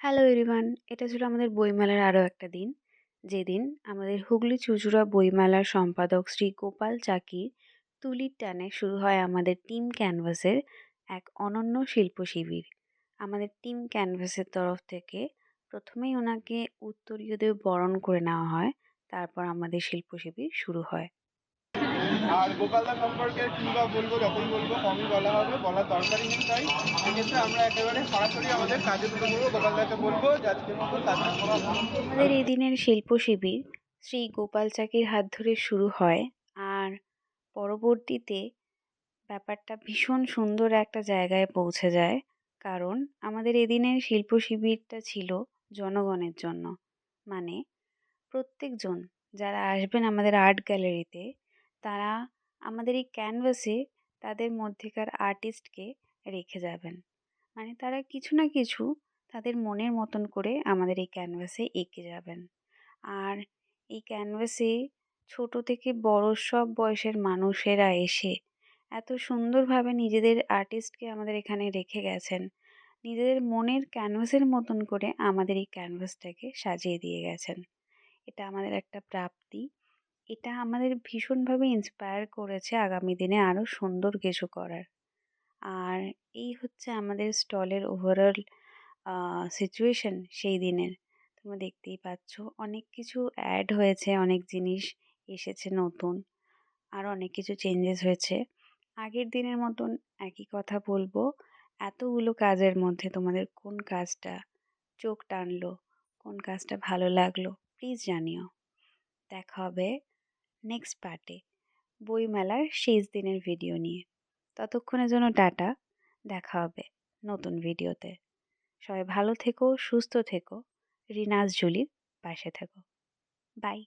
Hello everyone, এটা ছিল আমাদের বইমেলার আরও একটা দিন, যেদিন আমাদের হুগলি চুঁচুড়া বইমেলার সম্পাদক শ্রী গোপাল চাকির তুলির টানে শুরু হয় আমাদের টিম ক্যানভাসের এক অনন্য শিল্প শিবির। আমাদের টিম ক্যানভাসের তরফ থেকে প্রথমেই ওনাকে উত্তরীয় বরণ করে নেওয়া হয়, তারপর আমাদের শিল্প শিবির শুরু হয়। আর গোপালদা সম্পর্কে কী বা বলবো, যখন বলবো কমই বলা হবে, বলার দরকারই নেই। তাই সেক্ষেত্রে আমরা একেবারে সরাসরি আমাদের কাজে তুলে ধরবো। গোপালদাকে বলবো যে আজকের মতো কাজ করা হবে। আমাদের এই দিনের শিল্প শিবির শ্রী গোপাল চাকির হাত ধরে শুরু হয়, আর পরবর্তীতে ব্যাপারটা ভীষণ সুন্দর একটা জায়গায় পৌঁছে যায়। কারণ আমাদের এদিনের শিল্প শিবিরটা ছিল জনগণের জন্য। মানে প্রত্যেকজন যারা আসবেন আমাদের আর্ট গ্যালারিতে, তারা আমাদের এই ক্যানভাসে তাদের মধ্যেকার আর্টিস্টকে রেখে যাবেন। মানে তারা কিছু না কিছু তাদের মনের মতন করে আমাদের এই ক্যানভাসে এঁকে যাবেন। আর এই ক্যানভাসে ছোট থেকে বড় সব বয়সের মানুষেরা এসে এত সুন্দরভাবে নিজেদের আর্টিস্টকে আমাদের এখানে রেখে গেছেন। নিজেদের মনের ক্যানভাসের মতন করে আমাদের এই ক্যানভাসটাকে সাজিয়ে দিয়ে গেছেন। এটা আমাদের একটা প্রাপ্তি। এটা আমাদের ভীষণভাবে ইন্সপায়ার করেছে আগামী দিনে আরও সুন্দর কিছু করার। আর এই হচ্ছে আমাদের স্টলের ওভারঅল সিচুয়েশন সেই দিনের। তোমরা দেখতেই পাচ্ছ অনেক কিছু অ্যাড হয়েছে, অনেক জিনিস এসেছে নতুন, আরও অনেক কিছু চেঞ্জেস হয়েছে। আগের দিনের মতন একই কথা বলবো, এতগুলো কাজের মধ্যে তোমাদের কোন কাজটা চোখ টানলো, কোন কাজটা ভালো লাগলো প্লিজ জানিও। দেখা হবে নেক্সট পার্টে বইমেলার শেষ দিনের ভিডিও নিয়ে। ততক্ষণের জন্য টাটা, দেখা হবে নতুন ভিডিওতে। সবাই ভালো থেকো, সুস্থ থেকো, রিনাজ জুলির পাশে থেকো। বাই।